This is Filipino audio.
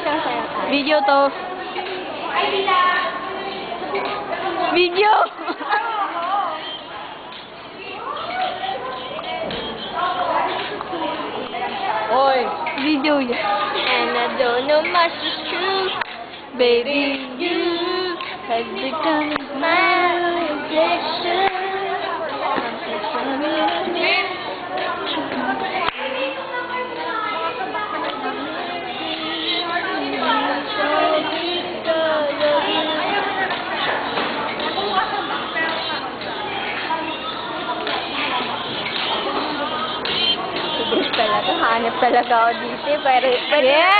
siyang sayo tayo. Video to. Video! Hoy! Video yun. And I don't know much is true. Baby, you have become my addiction. Talaga, hanap talaga ako dito. Pero, Yes!